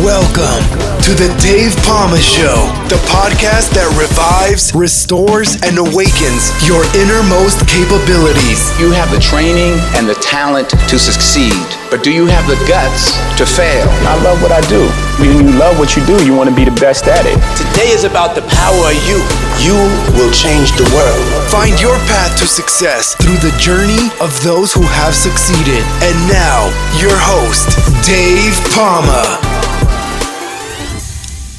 Welcome to the Dave Palma Show, the podcast that revives, restores, and awakens your innermost capabilities. You have the training and the talent to succeed, but do you have the guts to fail? I love what I do. When you love what you do, you want to be the best at it. Today is about the power of you. You will change the world. Find your path to success through the journey of those who have succeeded. And now, your host, Dave Palma.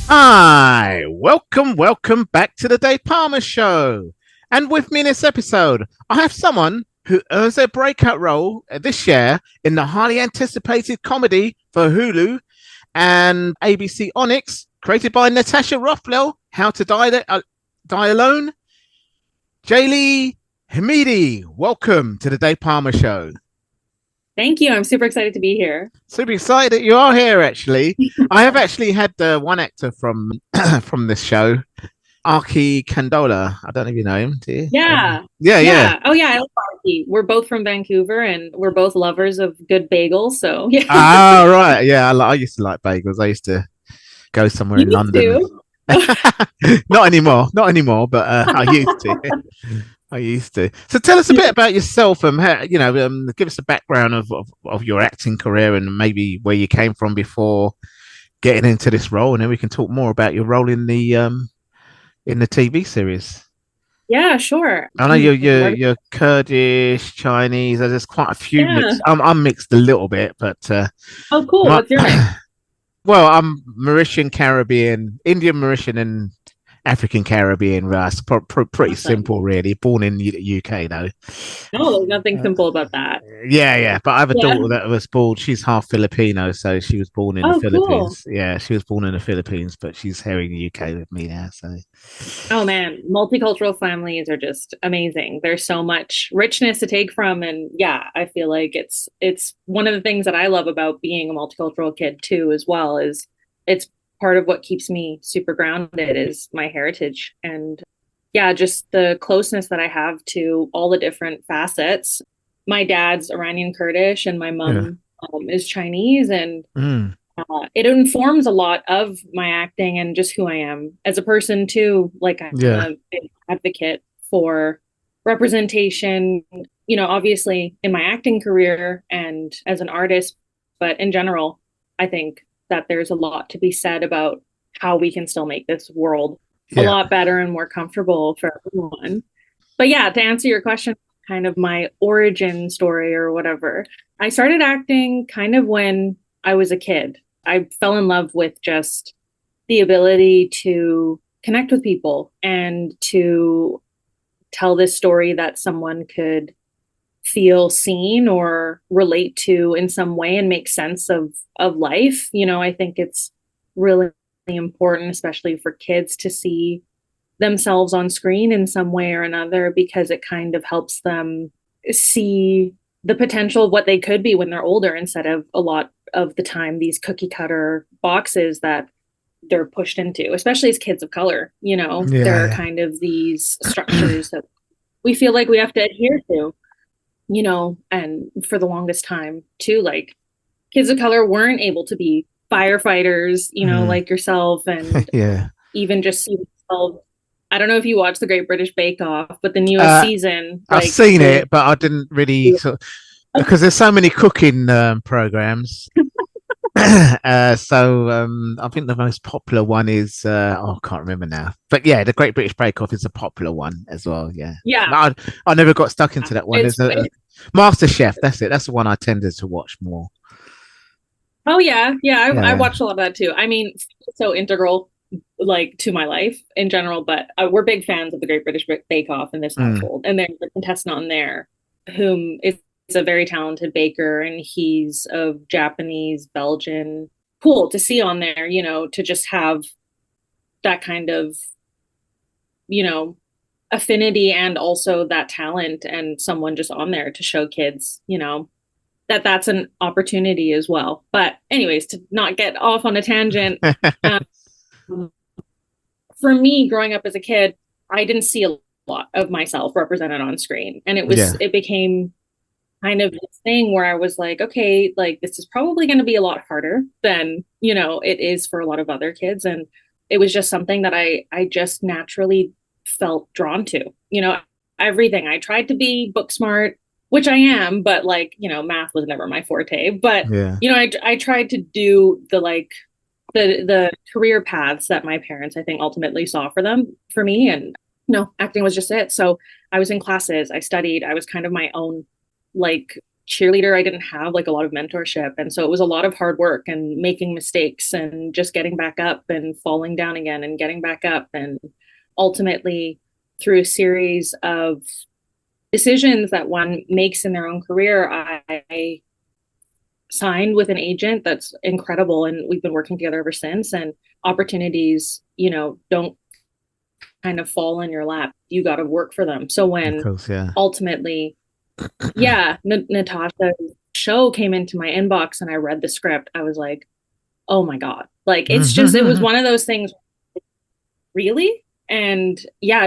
Hi, welcome back to the Dave Palma Show. And with me in this episode, I have someone who earns their breakout role this year in the highly anticipated comedy for Hulu and ABC Onyx, created by Natasha Rothwell, How to Die Alone. Jaylee Hamidi, welcome to the Dave Palma Show. Thank you. I'm super excited to be here. Super excited that you are here, actually. I have actually had one actor from this show, Archie Candola. I don't know if you know him, do you? Yeah. Yeah. Oh, yeah. I love Archie. We're both from Vancouver, and we're both lovers of good bagels. So, yeah. Oh, right. Yeah, I used to like bagels. I used to go somewhere in London. Not anymore, but I used to. So tell us a bit about yourself and give us a background of your acting career and maybe where you came from before getting into this role, and then we can talk more about your role in the TV series. Yeah, sure. I know you're Kurdish, Chinese. There's quite a few mixed. I'm mixed a little bit, but oh, cool. What's your name? Well, I'm Mauritian, Caribbean, Indian, Mauritian, and African Caribbean. It's pretty simple, really. Born in the UK, though. No, there's nothing simple about that. Yeah. But I have a daughter that was born. She's half Filipino, so she was born in the Philippines. Cool. Yeah, she was born in the Philippines, but she's here in the UK with me now. So. Oh man, multicultural families are just amazing. There's so much richness to take from, and yeah, I feel like it's one of the things that I love about being a multicultural kid too, as well, is it's part of what keeps me super grounded is my heritage, and yeah, just the closeness that I have to all the different facets. My dad's Iranian Kurdish and my mom is Chinese, and it informs a lot of my acting and just who I am as a person too. Like I'm a big advocate for representation, obviously in my acting career and as an artist, but in general, I think that there's a lot to be said about how we can still make this world a lot better and more comfortable for everyone. But yeah, to answer your question, kind of my origin story or whatever, I started acting kind of when I was a kid. I fell in love with just the ability to connect with people and to tell this story that someone could feel seen or relate to in some way and make sense of life. I think it's really important, especially for kids, to see themselves on screen in some way or another, because it kind of helps them see the potential of what they could be when they're older, instead of a lot of the time these cookie cutter boxes that they're pushed into, especially as kids of color. There are kind of these structures that we feel like we have to adhere to. And for the longest time too, like kids of color weren't able to be firefighters, like yourself, and even just see themselves. I don't know if you watch The Great British Bake Off, but the newest season, I've seen it, but I didn't really because there's so many cooking programs. I think the most popular one is I can't remember now, but yeah, The Great British Bake Off is a popular one as well. But I never got stuck into that one. There's Master Chef, that's it. That's the one I tended to watch more. Oh I watched a lot of that too. I mean, it's so integral like to my life in general, but we're big fans of The Great British Bake Off in this household. And there's a contestant on there whom is a very talented baker, and he's of Japanese, Belgian. Cool to see on there, to just have that kind of, affinity and also that talent, and someone just on there to show kids, that's an opportunity as well. But anyways, to not get off on a tangent, for me, growing up as a kid, I didn't see a lot of myself represented on screen, and it became kind of this thing where I was like, okay, like this is probably going to be a lot harder than, it is for a lot of other kids. And it was just something that I just naturally felt drawn to, everything. I tried to be book smart, which I am, but like, math was never my forte. But, Yeah. I tried to do the career paths that my parents, I think, ultimately saw for me. And, acting was just it. So I was in classes, I studied, I was kind of my own like cheerleader. I didn't have like a lot of mentorship. And so it was a lot of hard work and making mistakes and just getting back up and falling down again and getting back up. And ultimately, through a series of decisions that one makes in their own career, I signed with an agent that's incredible. And we've been working together ever since. And opportunities, don't kind of fall in your lap. You got to work for them. So when ultimately, Natasha's show came into my inbox and I read the script, I was like, oh my God. Like, it's just, it was one of those things, really? And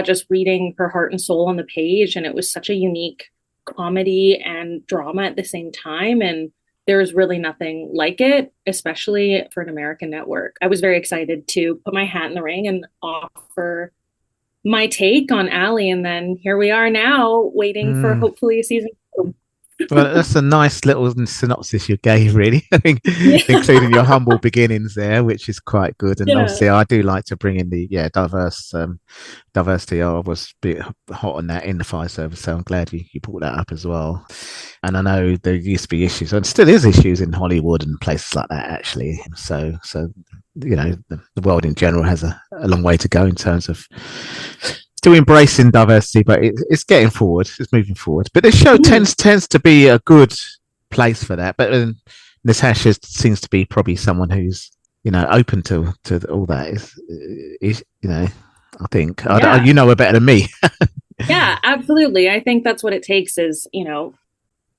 just reading her heart and soul on the page. And it was such a unique comedy and drama at the same time. And there's really nothing like it, especially for an American network. I was very excited to put my hat in the ring and offer my take on Allie. And then here we are now waiting for hopefully a season 2. Well, that's a nice little synopsis you gave, really. I think, including your humble beginnings there, which is quite good. And obviously, I do like to bring in the diversity. I was a bit hot on that in the fire service, so I'm glad you brought that up as well. And I know there used to be issues, and still is issues in Hollywood and places like that, actually. So the world in general has a long way to go in terms of still embracing diversity, but it's getting forward. It's moving forward. But this show tends to be a good place for that. But Natasha seems to be probably someone who's open to all that. Is I think you know her better than me. Yeah, absolutely. I think that's what it takes is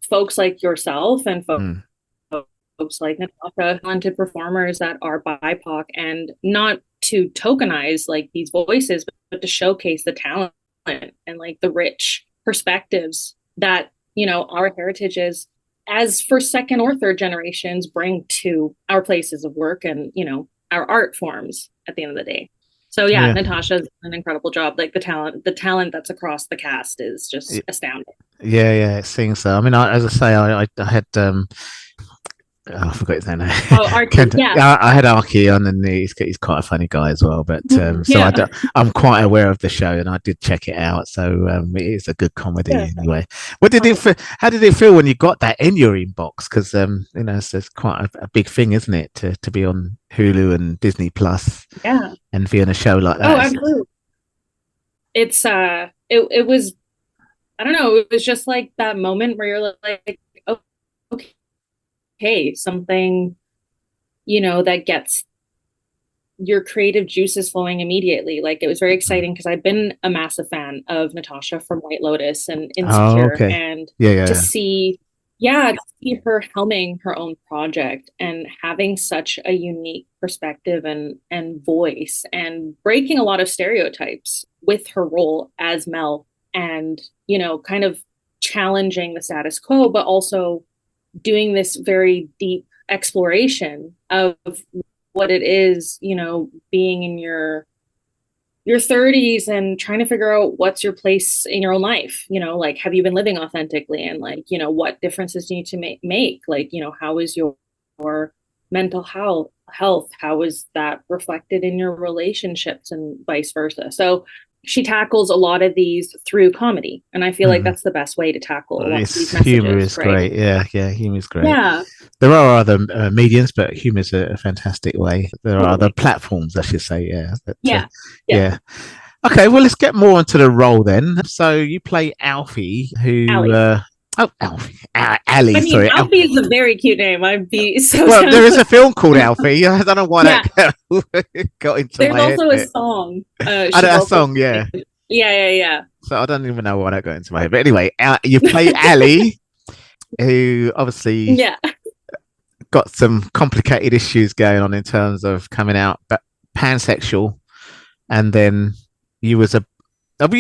folks like yourself and folks like Natasha, talented performers that are BIPOC, and not to tokenize like these voices, but to showcase the talent and like the rich perspectives that our heritages, as for second or third generations, bring to our places of work and our art forms at the end of the day. So Natasha's done an incredible job. Like the talent that's across the cast is just astounding. It seems so. I mean, as I say, I had I forgot his name. Archie, I had Archie on, and he's quite a funny guy as well. But I'm quite aware of the show, and I did check it out. So it is a good comedy anyway. How did it feel when you got that in your inbox? Because it's quite a big thing, isn't it, to be on Hulu and Disney Plus, and be on a show like that? Oh, absolutely. It's it was, I don't know. It was just like that moment where you're like, oh, okay, something, that gets your creative juices flowing immediately. Like, it was very exciting because I've been a massive fan of Natasha from White Lotus and Insecure, and to see her helming her own project and having such a unique perspective and voice and breaking a lot of stereotypes with her role as Mel, and kind of challenging the status quo, but also doing this very deep exploration of what it is, being in your 30s and trying to figure out what's your place in your own life. Like, have you been living authentically, and like, what differences do you need to make? Like, how is your mental health? How is that reflected in your relationships and vice versa? So she tackles a lot of these through comedy, and I feel like that's the best way to tackle a lot of these messages. Humor is great. Humor is great. Yeah, there are other mediums, but humor is a fantastic way. There are other platforms, I should say. Yeah. Okay, well, let's get more into the role then. So you play Alfie, who Allie. Allie. I mean, Alfie is a very cute name. I'd be so. Well, there is a film called Alfie. I don't know why that got into There's my head. There's also a song. A song, yeah. Yeah. So I don't even know why that got into my head. But anyway, you play Allie, who obviously got some complicated issues going on in terms of coming out, but pansexual, and then you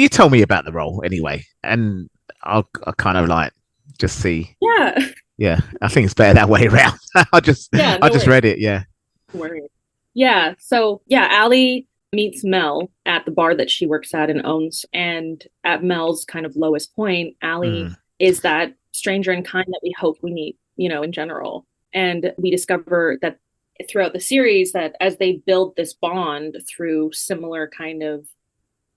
told me about the role anyway, and I kind of like just see. Yeah. Yeah, I think it's better that way around. I just read it. Yeah. Yeah. So yeah, Allie meets Mel at the bar that she works at and owns. And at Mel's kind of lowest point, Allie is that stranger in kind that we hope we meet, in general. And we discover that throughout the series that as they build this bond through similar kind of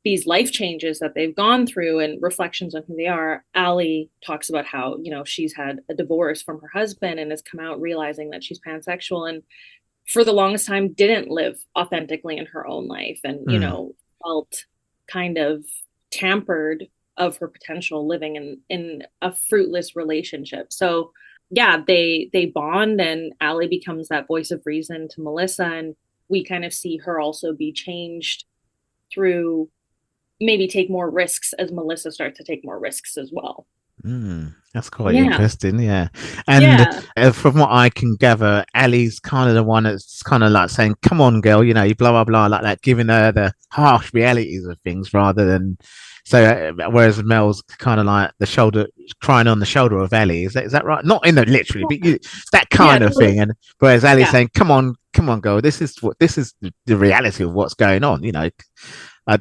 these life changes that they've gone through and reflections on who they are, Allie talks about how, she's had a divorce from her husband and has come out realizing that she's pansexual, and for the longest time didn't live authentically in her own life, and, felt kind of tampered of her potential living in a fruitless relationship. So yeah, they bond, and Allie becomes that voice of reason to Melissa, and we kind of see her also be changed through maybe take more risks as Melissa starts to take more risks as well. That's quite interesting, yeah. And from what I can gather, Allie's kind of the one that's kind of like saying, "Come on, girl, you blah blah blah," like that, giving her the harsh realities of things rather than. So, whereas Mel's kind of like the shoulder, crying on the shoulder of Allie. Is that right? Not in the literally, but that kind of thing. And whereas Allie's saying, "Come on, girl, this is the reality of what's going on." I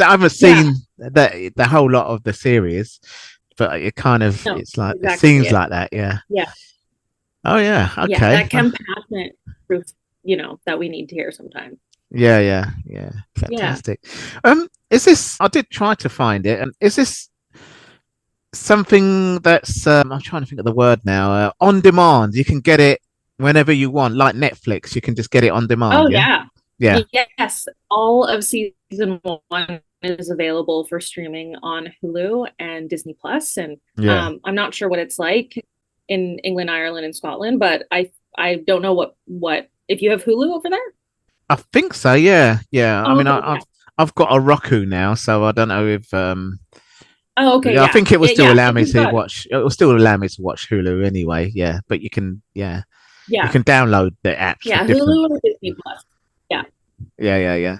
haven't seen the whole lot of the series, but it kind of it's like exactly it seems like that. Yeah. Yeah. Oh yeah. Okay. Yeah, that compassionate truth, that we need to hear sometimes. Yeah. Fantastic. Is this? I did try to find it, and is this something that's? I'm trying to think of the word now. On demand, you can get it whenever you want, like Netflix. You can just get it on demand. Oh yeah. Yes, all of season 1 is available for streaming on Hulu and Disney Plus, and I'm not sure what it's like in England, Ireland, and Scotland, but I don't know what if you have Hulu over there. I think so. Yeah. I've got a Roku now, so I don't know if. Oh, okay. I think it will still allow me to watch. It will still allow me to watch Hulu anyway. Yeah, but you can. Yeah. You can download the apps. Yeah, Hulu or Disney Plus. Yeah.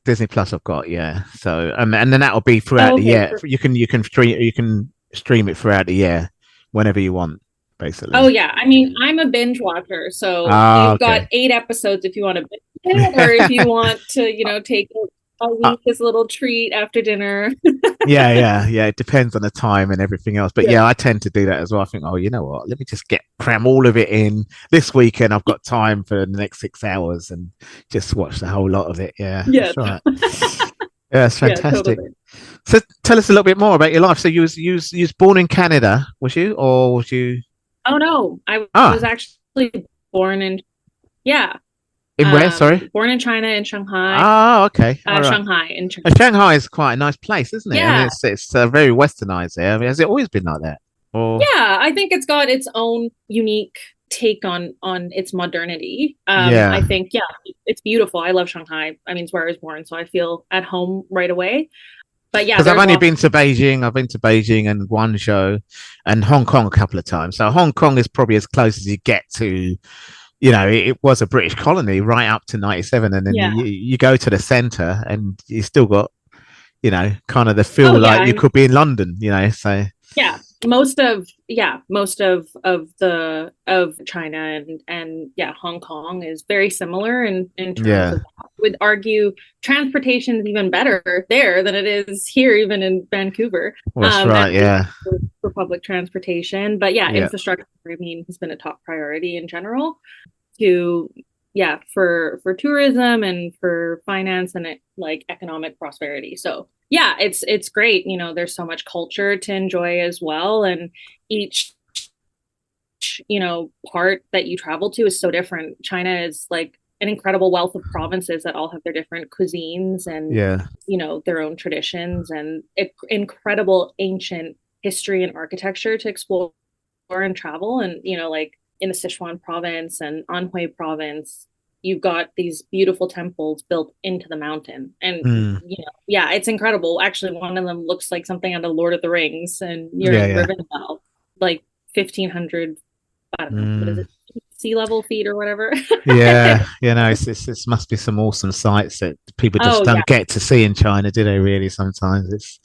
Disney Plus I've got, so and then that'll be throughout the year. You can stream it throughout the year whenever you want, basically. Oh yeah, I mean I'm a binge watcher, so you've got 8 episodes if you want to binge it, or if you want to take a week as a little treat after dinner. yeah it depends on the time and everything else, but I tend to do that as well. I think, you know what, let me just cram all of it in this weekend. I've got time for the next 6 hours and just watch the whole lot of it. That's right. It's fantastic. Totally. So tell us a little bit more about your life. So you was born in Canada, was you, or was you? Oh no, I was actually born in in where? Sorry, born in China, in Shanghai. Oh, okay. Shanghai. Shanghai is quite a nice place, isn't it? Yeah. I mean, it's very westernized there. I mean, has it always been like that? Or... Yeah, I think it's got its own unique take on its modernity. I think it's beautiful. I love Shanghai. I mean, it's where I was born, so I feel at home right away. But because I've only been to Beijing. I've been to Beijing and Guangzhou and Hong Kong a couple of times. So Hong Kong is probably as close as you get to. It was a British colony right up to 97, and then you go to the centre and you still got, kind of the feel you could be in London, so. Yeah, most of China and Hong Kong is very similar in terms of, I would argue transportation is even better there than it is here, even in Vancouver. Well, that's right, for public transportation, but infrastructure, I mean, has been a top priority in general for tourism and for finance and economic prosperity. So it's great. There's so much culture to enjoy as well, and each part that you travel to is so different. China is like an incredible wealth of provinces that all have their different cuisines and their own traditions, and incredible ancient history and architecture to explore and travel. And in the Sichuan province and Anhui province, you've got these beautiful temples built into the mountain, and it's incredible. Actually, one of them looks like something out of Lord of the Rings, and you're in Rivendell, like 1500. I don't know, what is it? sea level feet or whatever. Yeah, it must be some awesome sights that people just don't get to see in China, do they? Really, sometimes it's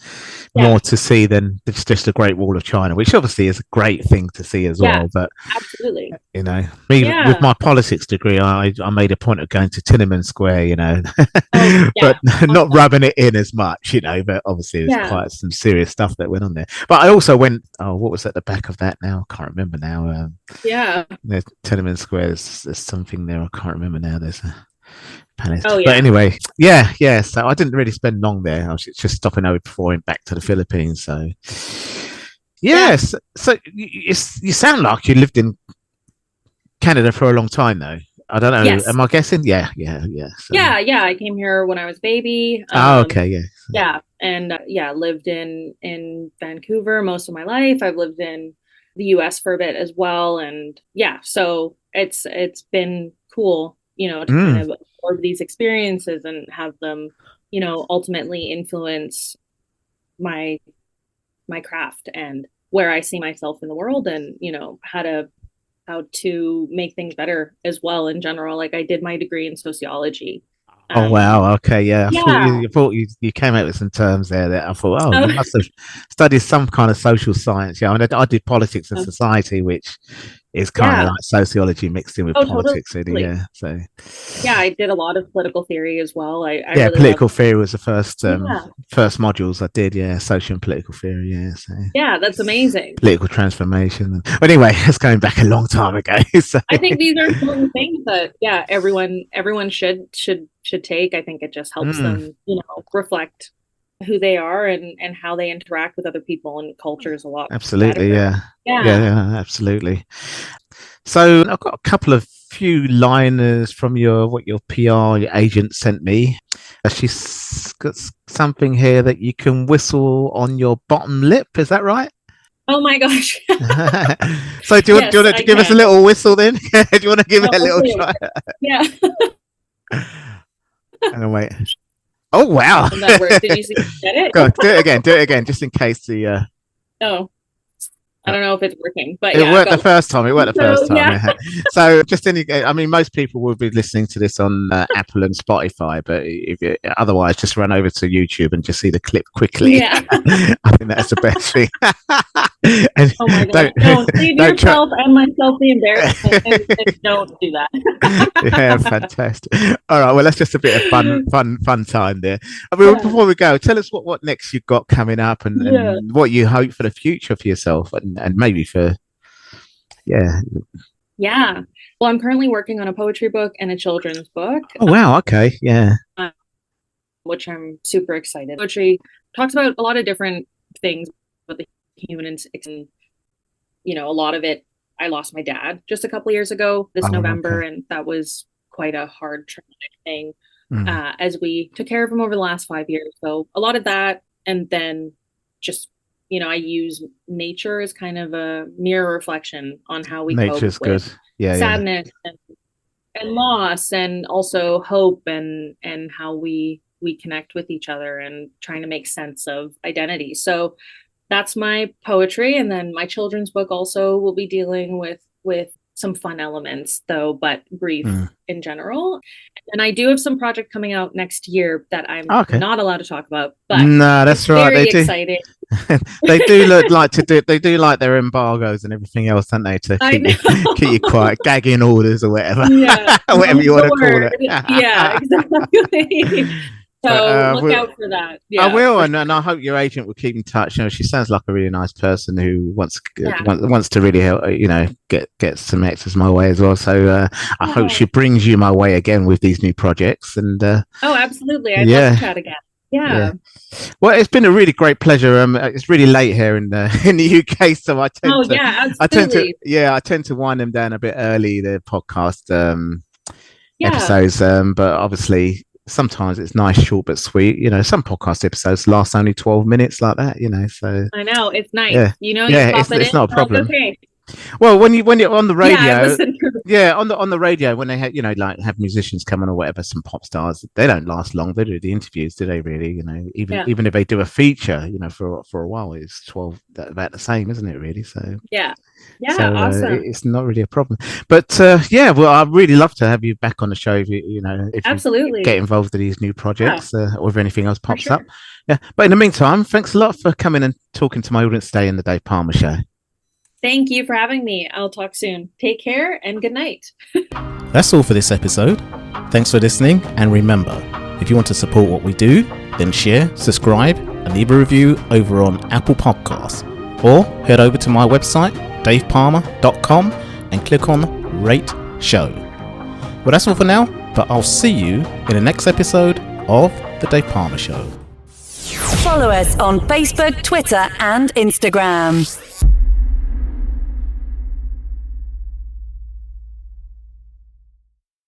more to see than it's just a Great Wall of China, which obviously is a great thing to see as well. But absolutely, with my politics degree, I made a point of going to Tiananmen Square, but not rubbing it in as much, But obviously, there's quite some serious stuff that went on there. But I also went. Oh, what was at the back of that now? I can't remember now. The Tiananmen Square. There's something there. I can't remember now. There's a palace. But anyway, so I didn't really spend long there. I was just stopping over before going back to the Philippines. So yes. So you sound like you lived in Canada for a long time, though. I don't know. Yes. Am I guessing? Yeah. So. Yeah. I came here when I was a baby. Okay. Yeah, and lived in Vancouver most of my life. I've lived in the US for a bit as well, and so it's been cool, to kind of absorb these experiences and have them, ultimately influence my craft and where I see myself in the world, and how to make things better as well in general. Like I did my degree in sociology. Oh wow! Okay, yeah. I thought you came out with some terms there that I thought, you must have studied some kind of social science. Yeah, I did politics and society, which is kind of like sociology mixed in with politics. Totally. Yeah, so I did a lot of political theory as well. I really political theory was the first modules I did. Yeah, social and political theory. Yeah, so that's amazing. Political transformation. But anyway, it's going back a long time ago. So. I think these are important things that everyone should take. I think it just helps them, reflect who they are and how they interact with other people and cultures a lot. Absolutely, better. Yeah, absolutely. So I've got a few liners from your PR your agent sent me. She's got something here that you can whistle on your bottom lip. Is that right? Oh my gosh! So do you want to give us a little whistle then? Do you want to give it a little try? Yeah. And wait. Oh wow! Did you get it? Go on, do it again, just in case the. Oh, I don't know if it's working, but it worked the first time. Yeah. So just most people will be listening to this on Apple and Spotify, but if you, otherwise, just run over to YouTube and just see the clip quickly. Yeah. I think that's the best thing. And oh my God! Don't leave yourself and myself the embarrassment, and don't do that. Yeah, fantastic. All right, well, that's just a bit of fun time there. Before we go, tell us what next you've got coming up, and what you hope for the future for yourself, and maybe for well, I'm currently working on a poetry book and a children's book. Oh wow, okay. Yeah, which I'm super excited. Poetry talks about a lot of different things about the human and a lot of it. I lost my dad just a couple of years ago this November, and that was quite a hard traumatic thing as we took care of him over the last 5 years. So a lot of that, and then just I use nature as kind of a mirror reflection on how we Nature's cope with sadness and loss, and also hope, and how we connect with each other and trying to make sense of identity. So that's my poetry, and then my children's book also will be dealing with some fun elements, though, but grief in general. And I do have some project coming out next year that I'm not allowed to talk about. But no, that's right. Very exciting. They do They do like their embargoes and everything else, don't they? To keep you quiet, gagging orders or whatever. Yeah, whatever you want to call it. Yeah, exactly. So look out for that. Yeah, I will, and I hope your agent will keep in touch. She sounds like a really nice person who wants to really help. Get some extras my way as well. So I hope she brings you my way again with these new projects. And absolutely, I'd love to chat again. Yeah. Well, it's been a really great pleasure. It's really late here in the UK, so I tend to wind them down a bit early, the podcast episodes. But obviously, sometimes it's nice, short but sweet. Some podcast episodes last only 12 minutes, like that. So I know it's nice. Yeah. It's not a problem. Okay. Well, when you're on the radio, Yeah, I listened to on the radio when they have like have musicians come on or whatever, some pop stars, they don't last long. They do the interviews, do they? Really, even if they do a feature, for a while, it's about the same, isn't it? Really, so yeah, awesome. awesome. It's not really a problem, but well, I'd really love to have you back on the show if if absolutely you get involved in these new projects or if anything else pops sure. up. Yeah, but in the meantime, thanks a lot for coming and talking to my audience today in the Dave Palmer Show. Thank you for having me. I'll talk soon. Take care and good night. That's all for this episode. Thanks for listening, and remember, if you want to support what we do, then share, subscribe, and leave a review over on Apple Podcasts, or head over to my website, davepalmer.com, and click on Rate Show. Well, that's all for now, but I'll see you in the next episode of The Dave Palmer Show. Follow us on Facebook, Twitter, and Instagram.